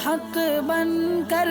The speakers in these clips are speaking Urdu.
حق بن کر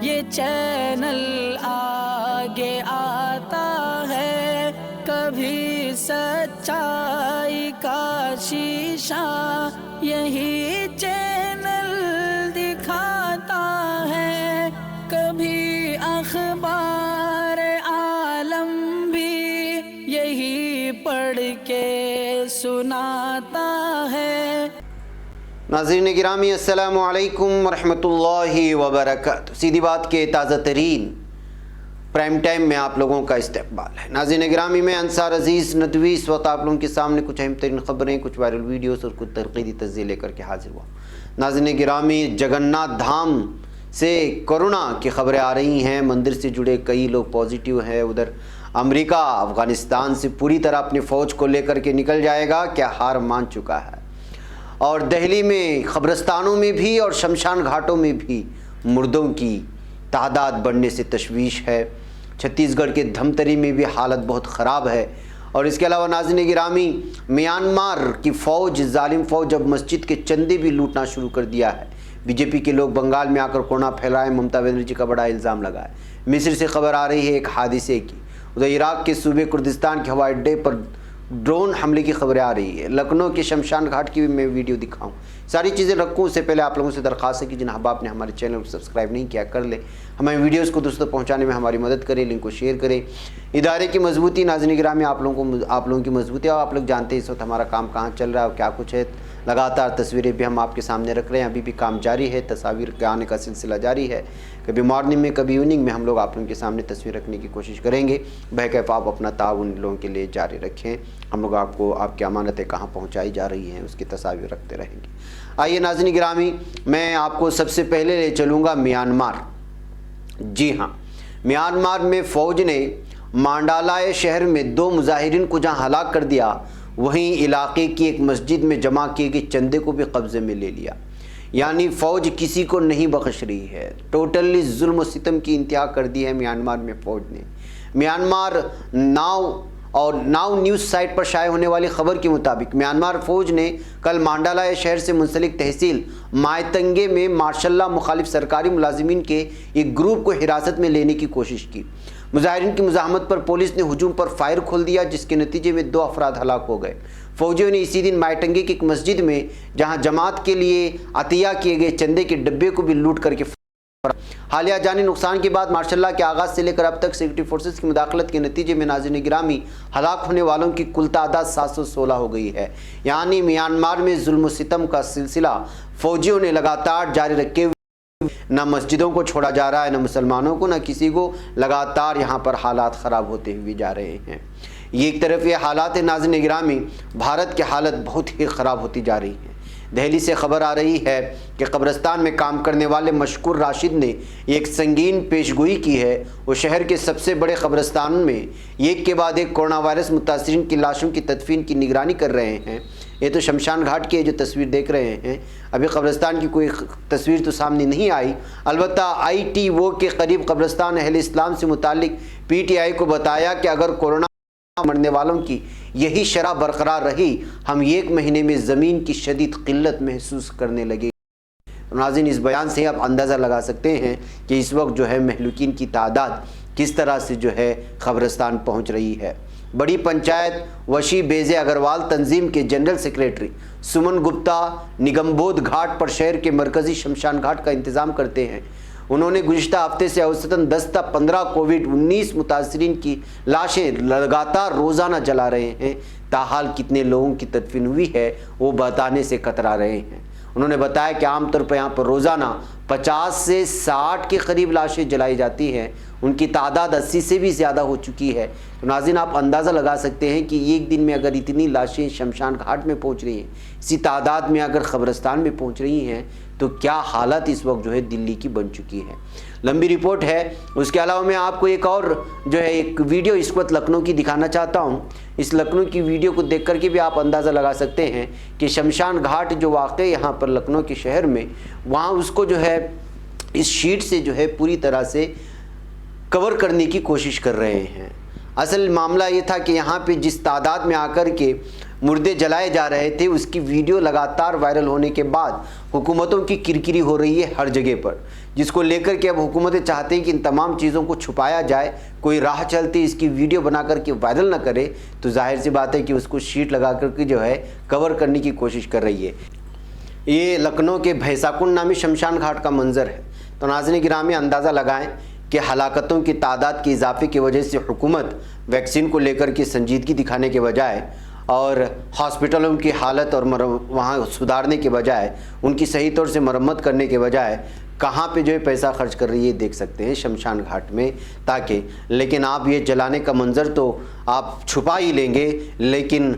یہ چینل آگے آتا ہے، کبھی سچائی کا شیشہ یہی چینل دکھاتا ہے، کبھی اخبار عالم بھی یہی پڑھ کے سناتا ہے۔ ناظرین گرامی السلام علیکم ورحمۃ اللہ وبرکاتہ۔ سیدھی بات کے تازہ ترین پرائم ٹائم میں آپ لوگوں کا استقبال ہے۔ ناظرین گرامی میں انصار عزیز ندوی اس وقت آپ لوگوں کے سامنے کچھ اہم ترین خبریں، کچھ وائرل ویڈیوز اور کچھ تنقیدی تجزیے لے کر کے حاضر ہوا۔ ناظرین گرامی، جگناتھ دھام سے کورونا کی خبریں آ رہی ہیں، مندر سے جڑے کئی لوگ پازیٹیو ہیں۔ ادھر امریکہ افغانستان سے پوری طرح اپنی فوج کو لے کر کے نکل جائے گا، کیا ہار مان چکا ہے۔ اور دہلی میں قبرستانوں میں بھی اور شمشان گھاٹوں میں بھی مردوں کی تعداد بڑھنے سے تشویش ہے۔ چھتیس گڑھ کے دھمتری میں بھی حالت بہت خراب ہے۔ اور اس کے علاوہ ناظرین گرامی، میانمار کی فوج، ظالم فوج اب مسجد کے چندے بھی لوٹنا شروع کر دیا ہے۔ بی جے پی کے لوگ بنگال میں آ کر کورونا پھیلائے، ممتا بنرجی کا بڑا الزام لگا ہے۔ مصر سے خبر آ رہی ہے ایک حادثے کی۔ ادھر عراق کے صوبے کردستان کے ہوائی اڈے پر ڈرون حملے کی خبریں آ رہی ہے۔ لکھنؤ کے شمشان گھاٹ کی بھی میں ویڈیو دکھاؤں، ساری چیزیں رکھوں۔ اس سے پہلے آپ لوگوں سے درخواست ہے کہ جن احباب نے ہمارے چینل کو سبسکرائب نہیں کیا کر لیں، ہمیں ویڈیوز کو دوستوں پہنچانے میں ہماری مدد کریں، لنک کو شیئر کریں۔ ادارے کی مضبوطی، ناظرین گرامی آپ لوگوں کی مضبوطی، اور آپ لوگ جانتے ہیں اس وقت ہمارا کام کہاں چل رہا ہے اور کیا کچھ ہے۔ لگاتار تصویریں بھی ہم آپ کے سامنے رکھ رہے ہیں، ابھی بھی کام جاری ہے، تصاویر کے آنے کا سلسلہ جاری ہے۔ کبھی مارننگ میں کبھی ایوننگ میں ہم لوگ آپ لوگوں کے سامنے تصویر رکھنے کی کوشش کریں گے۔ بہرکیف آپ اپنا تعاون لوگوں کے لیے جاری رکھیں، ہم لوگ آپ کو آپ کی امانتیں کہاں پہنچائی جا رہی ہیں اس کی تصاویر رکھتے رہیں گے۔ آئیے ناظرین گرامی، میں آپ کو سب سے پہلے لے چلوں گا میانمار۔ جی ہاں، میانمار میں فوج نے مانڈالائے شہر میں 2 مظاہرین کو جہاں ہلاک کر دیا، وہیں علاقے کی ایک مسجد میں جمع کیے گئے چندے کو بھی قبضے میں لے لیا۔ یعنی فوج کسی کو نہیں بخش رہی ہے، ٹوٹلی ظلم و ستم کی انتہا کر دی ہے میانمار میں فوج نے۔ میانمار ناؤ نیوز سائٹ پر شائع ہونے والی خبر کے مطابق میانمار فوج نے کل مانڈالائے شہر سے منسلک تحصیل مائتنگے میں ماشاء اللہ مخالف سرکاری ملازمین کے ایک گروپ کو حراست میں لینے کی کوشش کی۔ مظاہرین کی مزاحمت پر پولیس نے ہجوم پر فائر کھول دیا، جس کے نتیجے میں 2 افراد ہلاک ہو گئے۔ فوجیوں نے اسی دن مائٹنگے کی ایک مسجد میں جہاں جماعت کے لیے عطیہ کیے گئے چندے کے ڈبے کو بھی لوٹ کر کے حالیہ جانی نقصان کے بعد مارشل لاء کے آغاز سے لے کر اب تک سیکورٹی فورسز کی مداخلت کے نتیجے میں ناظرین گرامی ہلاک ہونے والوں کی کل تعداد 716 ہو گئی ہے۔ یعنی میانمار میں ظلم و ستم کا سلسلہ فوجیوں نے لگاتار جاری رکھے ہوئے، نہ مسجدوں کو چھوڑا جا رہا ہے، نہ مسلمانوں کو، نہ کسی کو، لگاتار یہاں پر حالات خراب ہوتے ہوئے جا رہے ہیں۔ یہ ایک طرف یہ حالات ناظرین گرامی، بھارت کی حالت بہت ہی خراب ہوتی جا رہی ہے۔ دہلی سے خبر آ رہی ہے کہ قبرستان میں کام کرنے والے مشکور راشد نے ایک سنگین پیشگوئی کی ہے۔ وہ شہر کے سب سے بڑے قبرستانوں میں ایک کے بعد ایک کورونا وائرس متاثرین کی لاشوں کی تدفین کی نگرانی کر رہے ہیں۔ یہ تو شمشان گھاٹ کی جو تصویر دیکھ رہے ہیں، ابھی قبرستان کی کوئی تصویر تو سامنے نہیں آئی۔ البتہ ITO کے قریب قبرستان اہل اسلام سے متعلق PTI کو بتایا کہ اگر کورونا مرنے والوں کی یہی شرح برقرار رہی، ہم 1 مہینے میں زمین کی شدید قلت محسوس کرنے لگے۔ ناظرین، اس بیان سے آپ اندازہ لگا سکتے ہیں کہ اس وقت جو ہے مہلوکین کی تعداد کس طرح سے جو ہے قبرستان پہنچ رہی ہے۔ بڑی پنچایت وشی بیزے اگروال تنظیم کے جنرل سیکریٹری سمن گپتا نگمبودھ گھاٹ پر شہر کے مرکزی شمشان گھاٹ کا انتظام کرتے ہیں۔ انہوں نے گزشتہ ہفتے سے اوسطاً 10 تا 15 کووڈ-19 متاثرین کی لاشیں لگاتار روزانہ جلا رہے ہیں۔ تاحال کتنے لوگوں کی تدفین ہوئی ہے وہ بتانے سے کترا رہے ہیں۔ انہوں نے بتایا کہ عام طور پر یہاں پر روزانہ 50 سے 60 کے قریب لاشیں جلائی جاتی ہیں، ان کی تعداد 80 سے بھی زیادہ ہو چکی ہے۔ تو ناظرین، آپ اندازہ لگا سکتے ہیں کہ ایک دن میں اگر اتنی لاشیں شمشان گھاٹ میں پہنچ رہی ہیں، اسی تعداد میں اگر قبرستان میں پہنچ رہی ہیں، تو کیا حالت اس وقت جو ہے دلی کی بن چکی ہے۔ لمبی رپورٹ ہے۔ اس کے علاوہ میں آپ کو ایک اور جو ہے ایک ویڈیو اس وقت لکھنؤ کی دکھانا چاہتا ہوں۔ اس لکھنؤ کی ویڈیو کو دیکھ کر کے بھی آپ اندازہ لگا سکتے ہیں کہ شمشان گھاٹ جو واقع یہاں پر لکھنؤ کے شہر میں، وہاں اس کو جو ہے اس شیٹ سے جو ہے پوری طرح سے کور کرنے کی کوشش کر رہے ہیں۔ اصل معاملہ یہ تھا کہ یہاں پہ جس تعداد میں آ کر کے مردے جلائے جا رہے تھے، اس کی ویڈیو لگاتار وائرل ہونے کے بعد حکومتوں کی کرکری ہو رہی ہے ہر جگہ پر، جس کو لے کر کے اب حکومتیں چاہتے ہیں کہ ان تمام چیزوں کو چھپایا جائے، کوئی راہ چلتی اس کی ویڈیو بنا کر کے وائرل نہ کرے، تو ظاہر سی بات ہے کہ اس کو شیٹ لگا کر کے جو ہے کور کرنے کی کوشش کر رہی ہے۔ یہ لکھنؤ کے بھیساکن نامی شمشان گھاٹ کا منظر ہے۔ تو ناظرین گرامی، اندازہ لگائیں کہ ہلاکتوں کی تعداد کے اضافے کی وجہ سے حکومت ویکسین کو لے کر کے سنجیدگی دکھانے کے بجائے اور ہاسپٹلوں کی حالت اور وہاں سدھارنے کے بجائے، ان کی صحیح طور سے مرمت کرنے کے بجائے کہاں پہ جو ہے پیسہ خرچ کر رہی ہے دیکھ سکتے ہیں شمشان گھاٹ میں، تاکہ لیکن آپ یہ جلانے کا منظر تو آپ چھپا ہی لیں گے، لیکن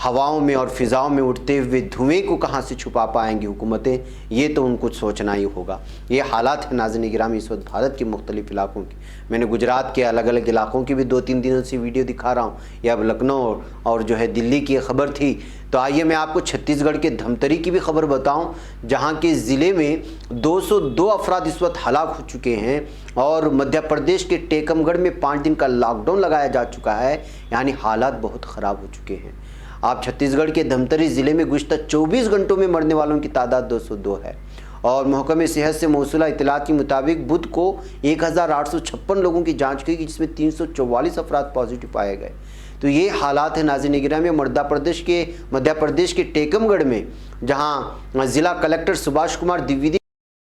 ہواؤں میں اور فضاؤں میں اٹھتے ہوئے دھوئیں کو کہاں سے چھپا پائیں گی حکومتیں، یہ تو ان کو سوچنا ہی ہوگا۔ یہ حالات ہیں ناظرین گرامی اس وقت بھارت کے مختلف علاقوں کی۔ میں نے گجرات کے الگ الگ علاقوں کی بھی 2-3 دنوں سے ویڈیو دکھا رہا ہوں، یہ اب لکھنؤ اور جو ہے دلی کی خبر تھی۔ تو آئیے میں آپ کو چھتیس گڑھ کے دھمتری کی بھی خبر بتاؤں، جہاں کے ضلع میں 202 افراد اس وقت ہلاک ہو چکے ہیں، اور مدھیہ پردیش کے ٹیکم گڑھ میں 5 دن کا لاک ڈاؤن لگایا جا چکا ہے، یعنی حالات بہت خراب ہو چکے ہیں۔ آپ چھتیس گڑھ کے دھمتری ضلع میں گزشتہ 24 گھنٹوں میں مرنے والوں کی تعداد 202 ہے، اور محکمہ صحت سے موصولہ اطلاعات کے مطابق بدھ کو 1856 لوگوں کی جانچ کی گئی، جس میں 344 افراد پازیٹو پائے گئے۔ تو یہ حالات ہیں ناظرین گرامی مدھیہ پردیش کے ٹیکم گڑھ میں، جہاں ضلع کلکٹر سبھاش کمار دویدی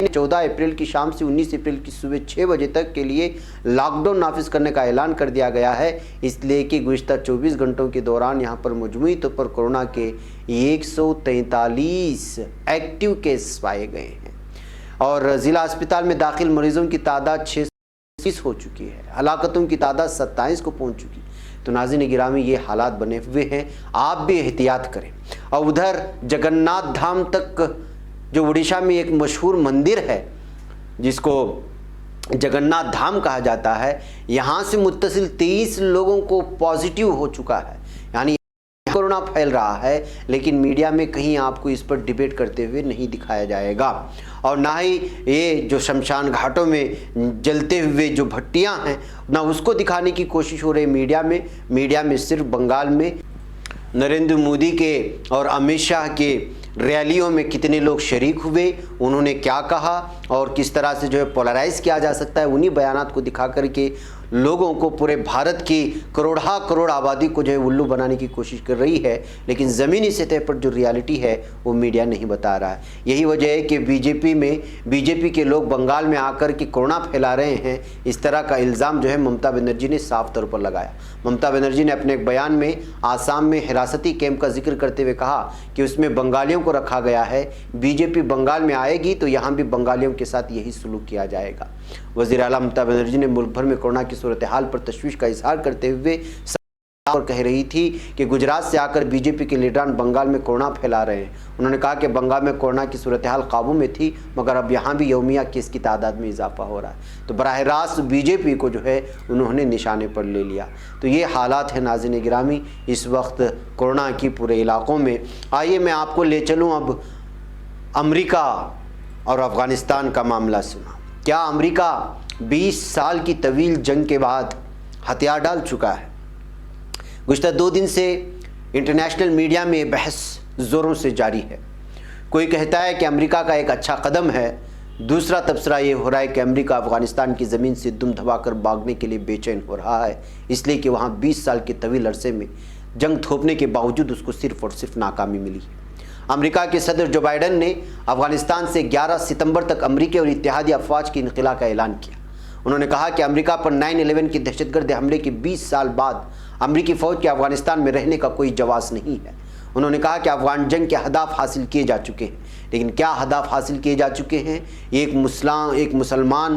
نے 14 اپریل کی شام سے 19 اپریل کی صبح 6 بجے تک کے لیے لاک ڈاؤن نافذ کرنے کا اعلان کر دیا گیا ہے، اس لیے کہ گزشتہ 24 گھنٹوں کے دوران یہاں پر مجموعی طور پر کورونا کے 143 ایکٹیو کیس پائے گئے ہیں، اور ضلع اسپتال میں داخل مریضوں کی تعداد 630 ہو چکی ہے، ہلاکتوں کی تعداد 27 کو پہنچ چکی ہے۔ تو ناظرین گرامی یہ حالات بنے ہوئے ہیں، آپ بھی احتیاط کریں۔ اور ادھر جگناتھ دھام تک، جو اڑیسہ میں ایک مشہور مندر ہے جس کو جگناتھ دھام کہا جاتا ہے، یہاں سے متصل 23 لوگوں کو پازیٹیو ہو چکا ہے، یعنی کورونا پھیل رہا ہے، لیکن میڈیا میں کہیں آپ کو اس پر ڈیبیٹ کرتے ہوئے نہیں دکھایا جائے گا، اور نہ ہی یہ جو شمشان گھاٹوں میں جلتے ہوئے جو بھٹیاں ہیں نہ اس کو دکھانے کی کوشش ہو رہی ہے میڈیا میں صرف بنگال میں نریندر مودی کے اور امت شاہ کے ریلیوں میں کتنے لوگ شریک ہوئے، انہوں نے کیا کہا اور کس طرح سے جو ہے پولرائز کیا جا سکتا ہے، انہی بیانات کو دکھا کر کے لوگوں کو، پورے بھارت کی کروڑ آبادی کو جو ہے الو بنانے کی کوشش کر رہی ہے، لیکن زمینی سطح پر جو ریالٹی ہے وہ میڈیا نہیں بتا رہا ہے۔ یہی وجہ ہے کہ بی جے پی کے لوگ بنگال میں آ کر کے کورونا پھیلا رہے ہیں، اس طرح کا الزام جو ہے ممتا بنرجی نے صاف طور پر لگایا۔ ممتا بنرجی نے اپنے ایک بیان میں آسام میں حراستی کیمپ کا ذکر کرتے ہوئے کہا کہ اس میں بنگالیوں کو رکھا گیا ہے، بی جے پی بنگال میں آئے گی تو یہاں بھی بنگالیوں کے ساتھ یہی سلوک کیا جائے گا۔ وزیر اعلیٰ ممتا بنرجی نے ملک بھر میں کورونا کی صورتحال پر تشویش کا اظہار کرتے ہوئے اور کہہ رہی تھی کہ گجرات سے آ کر بی جے پی کے لیڈران بنگال میں کورونا پھیلا رہے ہیں۔ انہوں نے کہا کہ بنگال میں کورونا کی صورتحال قابو میں تھی، مگر اب یہاں بھی یومیہ کیس کی تعداد میں اضافہ ہو رہا ہے۔ تو براہ راست بی جے پی کو جو ہے انہوں نے نشانے پر لے لیا۔ تو یہ حالات ہیں ناظرین گرامی اس وقت کورونا کی پورے علاقوں میں۔ آئیے میں آپ کو لے چلوں اب امریکہ اور افغانستان کا معاملہ سنا۔ کیا امریکہ 20 سال کی طویل جنگ کے بعد ہتھیار ڈال چکا ہے؟ گزشتہ 2 دن سے انٹرنیشنل میڈیا میں بحث زوروں سے جاری ہے۔ کوئی کہتا ہے کہ امریکہ کا ایک اچھا قدم ہے، دوسرا تبصرہ یہ ہو رہا ہے کہ امریکہ افغانستان کی زمین سے دم دبا کر بھاگنے کے لیے بے چین ہو رہا ہے، اس لیے کہ وہاں 20 سال کے طویل عرصے میں جنگ تھوپنے کے باوجود اس کو صرف اور صرف ناکامی ملی ہے۔ امریکہ کے صدر جو بائیڈن نے افغانستان سے 11 ستمبر تک امریکی اور اتحادی افواج کی انخلاء کا اعلان کیا۔ انہوں نے کہا کہ امریکہ پر 9/11 کی دہشت گرد حملے کے 20 سال بعد امریکی فوج کے افغانستان میں رہنے کا کوئی جواز نہیں ہے۔ انہوں نے کہا کہ افغان جنگ کے اہداف حاصل کیے جا چکے ہیں، لیکن کیا اہداف حاصل کیے جا چکے ہیں؟ ایک مسلمان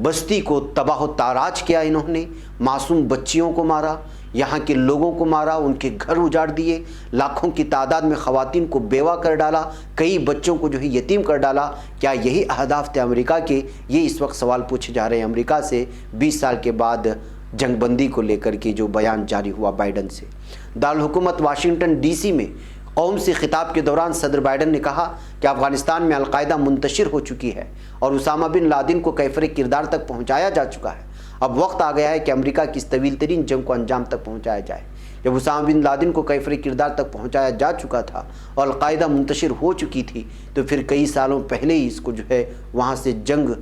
بستی کو تباہ و تاراج کیا، انہوں نے معصوم بچیوں کو مارا، یہاں کے لوگوں کو مارا، ان کے گھر اجاڑ دیے، لاکھوں کی تعداد میں خواتین کو بیوہ کر ڈالا، کئی بچوں کو جو ہے یتیم کر ڈالا۔ کیا یہی اہداف تھے امریکہ کے؟ یہ اس وقت سوال پوچھے جا رہے ہیں امریکہ سے 20 سال کے بعد جنگ بندی کو لے کر کے جو بیان جاری ہوا بائیڈن سے۔ دارالحکومت واشنگٹن ڈی سی میں قوم سے خطاب کے دوران صدر بائیڈن نے کہا کہ افغانستان میں القاعدہ منتشر ہو چکی ہے اور اسامہ بن لادن کو کیفر کردار تک پہنچایا جا چکا ہے۔ اب وقت آ گیا ہے کہ امریکہ کی اس طویل ترین جنگ کو انجام تک پہنچایا جائے۔ جب اسامہ بن لادن کو کیفر کردار تک پہنچایا جا چکا تھا اور القاعدہ منتشر ہو چکی تھی، تو پھر کئی سالوں پہلے ہی اس کو جو ہے وہاں سے جنگ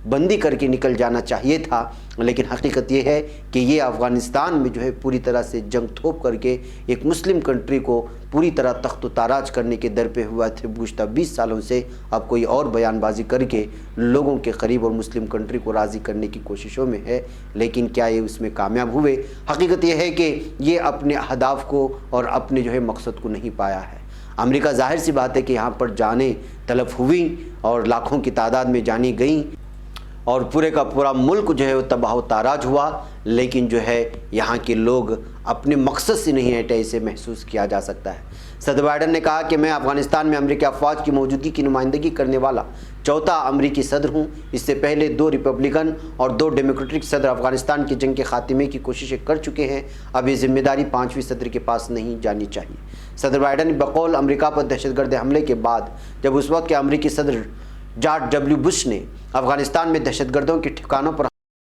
بندی کر کے نکل جانا چاہیے تھا۔ لیکن حقیقت یہ ہے کہ یہ افغانستان میں جو ہے پوری طرح سے جنگ تھوپ کر کے ایک مسلم کنٹری کو پوری طرح تخت و تاراج کرنے کے در پہ ہوا تھے گزشتہ 20 سالوں سے۔ اب کوئی اور بیان بازی کر کے لوگوں کے قریب اور مسلم کنٹری کو راضی کرنے کی کوششوں میں ہے، لیکن کیا یہ اس میں کامیاب ہوئے؟ حقیقت یہ ہے کہ یہ اپنے اہداف کو اور اپنے جو ہے مقصد کو نہیں پایا ہے۔ امریکہ ظاہر سی بات ہے کہ یہاں پر جانیں تلف ہوئیں اور لاکھوں کی تعداد میں جانی گئیں اور پورے کا پورا ملک جو ہے وہ تباہ و تاراج ہوا، لیکن جو ہے یہاں کے لوگ اپنے مقصد سے نہیں ہٹے، اسے محسوس کیا جا سکتا ہے۔ صدر بائیڈن نے کہا کہ میں افغانستان میں امریکی افواج کی موجودگی کی نمائندگی کرنے والا چوتھا امریکی صدر ہوں۔ اس سے پہلے 2 ریپبلکن اور 2 ڈیموکریٹک صدر افغانستان کی جنگ کے خاتمے کی کوششیں کر چکے ہیں۔ اب یہ ذمہ داری 5ویں صدر کے پاس نہیں جانی چاہیے۔ صدر بائیڈن بقول امریکہ پر دہشت گرد حملے کے بعد جب اس وقت کے امریکی صدر جارج ڈبلیو بش نے افغانستان میں دہشت گردوں کے ٹھکانوں پر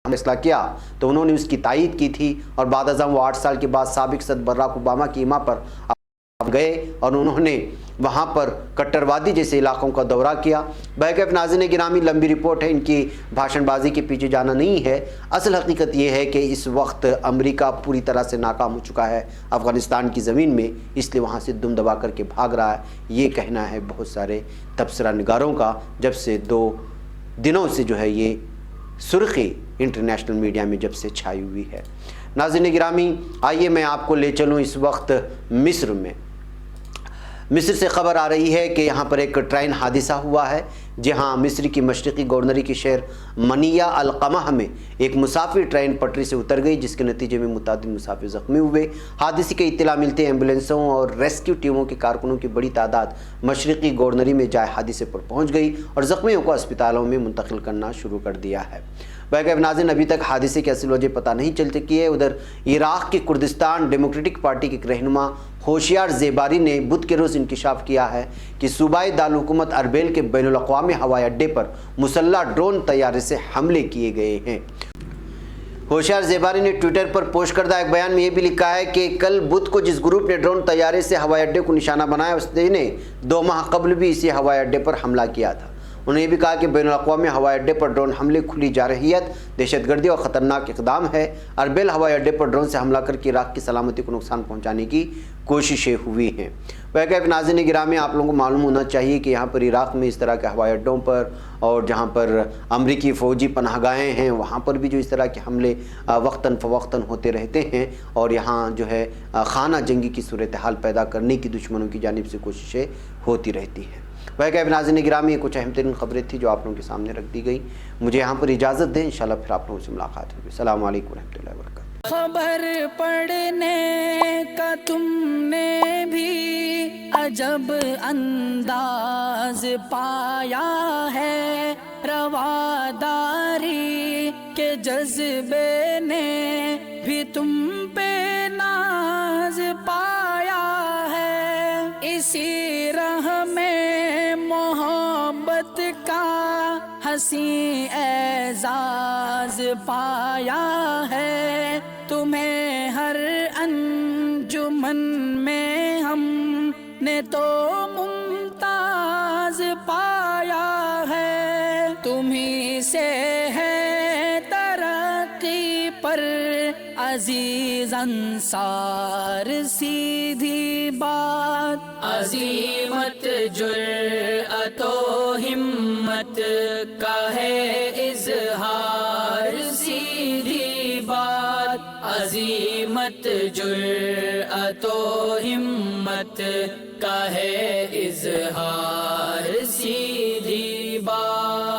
فیصلہ کیا تو انہوں نے اس کی تائید کی تھی، اور بعد ازاں وہ 8 سال کے بعد سابق صدر براک اوباما کی ایما پر گئے اور انہوں نے وہاں پر کٹروادی جیسے علاقوں کا دورہ کیا۔ بہرکیف ناظرین گرامی، لمبی رپورٹ ہے، ان کی بھاشن بازی کے پیچھے جانا نہیں ہے۔ اصل حقیقت یہ ہے کہ اس وقت امریکہ پوری طرح سے ناکام ہو چکا ہے افغانستان کی زمین میں، اس لیے وہاں سے دم دبا کر کے بھاگ رہا ہے۔ یہ کہنا ہے بہت سارے تبصرہ نگاروں کا، جب سے 2 دنوں سے جو ہے یہ سرخی انٹرنیشنل میڈیا میں جب سے چھائی ہوئی ہے۔ ناظرین گرامی، آئیے میں آپ کو لے چلوں اس وقت مصر میں۔ مصر سے خبر آ رہی ہے کہ یہاں پر ایک ٹرین حادثہ ہوا ہے، جہاں مصر کی مشرقی گورنری کے شہر منیہ القمح میں ایک مسافر ٹرین پٹری سے اتر گئی، جس کے نتیجے میں متعدد مسافر زخمی ہوئے۔ حادثے کی اطلاع ملتے ایمبولینسوں اور ریسکیو ٹیموں کے کارکنوں کی بڑی تعداد مشرقی گورنری میں جائے حادثے پر پہنچ گئی اور زخمیوں کو اسپتالوں میں منتقل کرنا شروع کر دیا ہے۔ بہرکیف ناظرین، ابھی تک حادثے کی اصل وجہ پتہ نہیں چل سکی ہے۔ ادھر عراق کے کردستان ڈیموکریٹک پارٹی کے ایک رہنما ہوشیار زیباری نے بدھ کے روز انکشاف کیا ہے کہ صوبائی دارالحکومت اربیل کے بین الاقوامی ہوائی اڈے پر مسلح ڈرون طیارے سے حملے کیے گئے ہیں۔ ہوشیار زیباری نے ٹویٹر پر پوسٹ کردہ ایک بیان میں یہ بھی لکھا ہے کہ کل بدھ کو جس گروپ نے ڈرون طیارے سے ہوائی اڈے کو نشانہ بنایا، اس نے 2 ماہ قبل بھی اسی ہوائی اڈے پر حملہ کیا تھا۔ انہوں نے یہ بھی کہا کہ بین الاقوامی ہوائی اڈے پر ڈرون حملے کھلی جارحیت دہشت گردی اور خطرناک اقدام ہے۔ اربیل ہوائی اڈے پر ڈرون سے حملہ کر کے عراق کی سلامتی کو نقصان پہنچانے کی کوششیں ہوئی ہیں۔ بہرکیف ناظرین گرامی، آپ لوگوں کو معلوم ہونا چاہیے کہ یہاں پر عراق میں اس طرح کے ہوائی اڈوں پر اور جہاں پر امریکی فوجی پناہ گاہیں ہیں، وہاں پر بھی جو اس طرح کے حملے وقتاً فوقتاً ہوتے رہتے ہیں، اور یہاں جو ہے خانہ جنگی کی صورتحال پیدا کرنے کی دشمنوں کی جانب سے کوششیں ہوتی رہتی ہیں۔ بہرکیف ناظرین گرامی، یہ کچھ اہم ترین خبریں تھیں جو آپ لوگوں کے سامنے رکھ دی گئی۔ مجھے یہاں پر اجازت دیں، انشاءاللہ پھر آپ لوگوں سے ملاقات ہوگی۔ السلام علیکم ورحمۃ اللہ وبرکاتہ۔ خبر پڑھنے کا تم نے بھی عجب انداز پایا ہے، رواداری کے جذبے نے بھی تم پہ ناز پایا ہے، اسی راہ میں محبت کا حسین اعزاز پایا ہے، تمہیں ہر انجمن میں ہم نے تو ممتاز پایا ہے، تمہیں سے ہے ترقی پر عزیز انصار، سیدھی بات عظیمت جرأت و ہمت کا ہے اظہار، سیدھی بات عظیمت جرأت و ہمت کا ہے اظہار، سیدھی بات۔